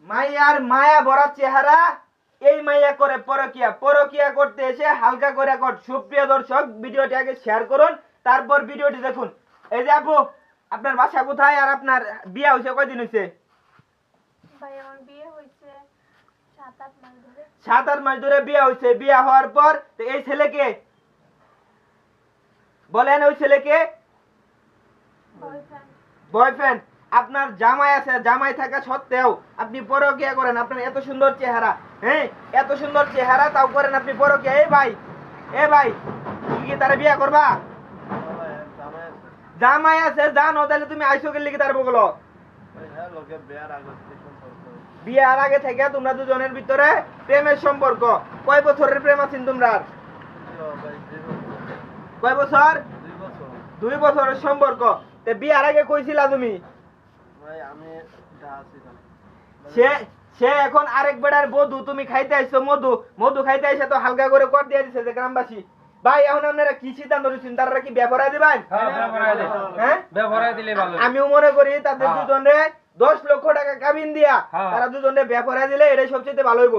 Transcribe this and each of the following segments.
মাইয়ার মায়া ভরা চেহারা, এই মাইয়া করে পরকিয়া। পরকিয়া করতে এসে হালকা করে কর। সুপ্রিয় দর্শক, ভিডিওটি আগে শেয়ার করুন, তারপর ভিডিওটি দেখুন। এই যে আপু, আপনার বাসা কোথায় আর আপনার বিয়ে হয়েছে কয়দিন হয়েছে? ভাই আমার বিয়ে হয়েছে 7-8 মাস ধরে। 7-8 মাস ধরে বিয়ে হয়েছে। বিয়ে হওয়ার পর তো এই ছেলেকে বলেন, ওই ছেলেকে বয়ফ্রেন্ড। বয়ফ্রেন্ড। আপনার জামাই আছে, জামাই থাকা সত্ত্বেও আপনি পরকিয়া করেন। আপনার এত সুন্দর চেহারা, হ্যাঁ এত সুন্দর চেহারা, তাও করেন আপনি পরকিয়া। এ ভাই তুমি কি তারা বিয়ে করবা? জামাই আছে, জানো তাহলে তুমি আইসো গেলে কি তার বগলো? বিয়ার আগে থেকে তোমরা দুজনের ভিতরে প্রেমের সম্পর্ক। কয় বছরের প্রেম আছেন তোমরা? কয় বছর? 2 বছরের সম্পর্ক। তে বিয়ার আগে কইছিলা তুমি? সে এখন আরেক বেড়ার বধু, তুমি খাইতে আইছো মধু। মধু খাইতে আইসা তো হালকা করে কর দিয়ে দিছে যে গ্রামবাসী। ভাই এখন আপনারা কি সিদ্ধান্ত নিচ্ছেন? তারা কি বিয়ে করাই দিবেন? আমিও মনে করি তাদের দুজনে 10 লক্ষ টাকা কাবিন দিয়া তারা দুজনে বিয়ে করাই দিলে এটাই সবচেয়ে ভালো হইব।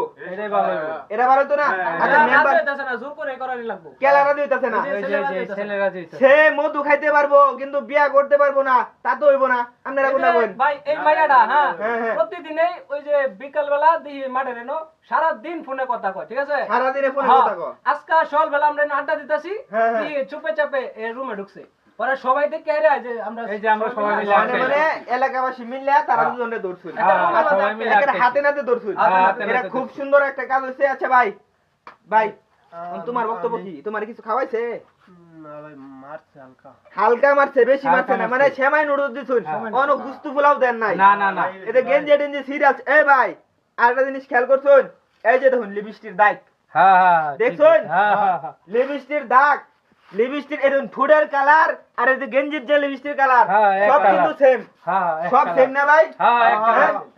এটা ভালো তো না? আচ্ছা মেম্বার জোর করে করানি লাগবে। কেলারা দিতেছে না, সে মধু খাইতে পারবো কিন্তু বিয়ে করতে পারবো না, তা তো হইব না। আপনারা কোনটা করেন? ভাই এই মাইয়াটা প্রতিদিনই ওই যে বিকাল বেলা দিই মাঠে রেনো সারা দিন ফোনে কথা কয়, ঠিক আছে? সারা দিনে ফোনে কথা কয়। আজকে সকাল বেলা আমরা আড্ডা দিতাছি, কি চুপে চাপে রুমে ঢুকছে। পরে সবাই দেখে আরে যে আমরা সবাই মিলে মানে এলাকাবাসী মিলে তারা দুজনে দৌড়ছুন, হাতে নাতে দৌড়ছুন। এটা খুব সুন্দর একটা কাজ হইছে। আচ্ছা ভাই তোমার বক্তব্য কি? তোমার কিছু খাওয়াইছে? হালকা মারছে, বেশি মারছে না। মানে সেমাই নুডলস দিছুন, কোনো গুস্তু ফুলাও দেন নাই। না এটা গেঞ্জি টেঞ্জি সিরিয়াস। এই ভাই আরেকটা জিনিস খেয়াল করছুন, এই যে দেখুন লিপস্টিক দাগ। দেখছুন লিপস্টিক দাগ, লিপস্টিক এরকম ফুডের কালার আর এই যে গেঞ্জির যে লিপস্টিক কালার সব কিন্তু সেম। সব সেম না ভাই?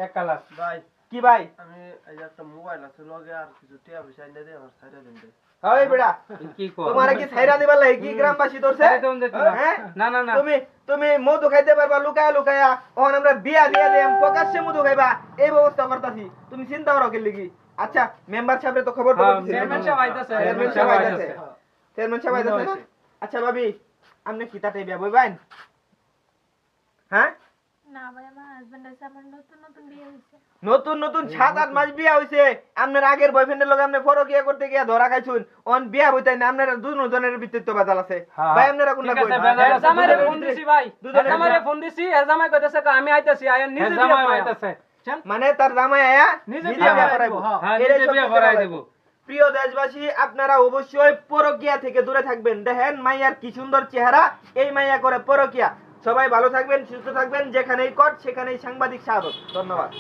এক কালার। ভাই কি ভাই? আমি এই যে একটা মোবাইল আছে লগে আর কিছু টিয়া পয়সা এনে দে, আমার ছাইরা দেন দে। ওই বেটা কি কর? তোমারে কি ছাইরা দিবার লাগে কি গ্রামবাসী ধরছে? হ্যাঁ না তুমি মধু খাইতে পারবা লুকায়া লুকায়া। ওখানে আমরা বিয়া দিয়া দেম, প্রকাশ্যে মধু খাইবা, এই ব্যবস্থা করতাছি। তুমি চিন্তা করো কি লাগি? আচ্ছা মেম্বার সাহেবের তো খবর পাবো। চেয়ারম্যান সাহেব আইতাছে। চেয়ারম্যান সাহেব আইতাছে। আচ্ছা ভাবি আপনি কি তাতে বিয়া বইবেন? হ্যাঁ না ভাই আমার হাজবেন্ড আছে, আমার নতুন বিয়ে হয়েছে। নতুন 7-8 মাস বিয়া হইছে। আপনার আগের বয়ফ্রেন্ডের লগে আপনি পরকিয়া করতে গিয়া ধরা খাইছুন, অন বিয়া হইতাই না। আপনারা দুজনের ভিতরে তো বাজাল আছে। ভাই আপনারা কোনটা কইন? জামাইরে ফোন দিছি ভাই, জামাইরে ফোন দিছি, জামাই কইতাছে আমি আইতাছি, আয়া নিজে বিয়া করাইতাছে। মানে তার জামাই আয়া নিজে বিয়া করাইবো। হ্যাঁ নিজে বিয়া করাই দেব। প্রিয় দেশবাসী, আপনারা অবশ্যই পরকিয়া থেকে দূরে থাকবেন। দেখেন মাইয়ার কি সুন্দর চেহারা, এই মাইয়া করে পরকিয়া। সবাই ভালো থাকবেন, সুস্থ থাকবেন। যেখানেই কট সেখানেই সাংবাদিক স্বাগত। ধন্যবাদ।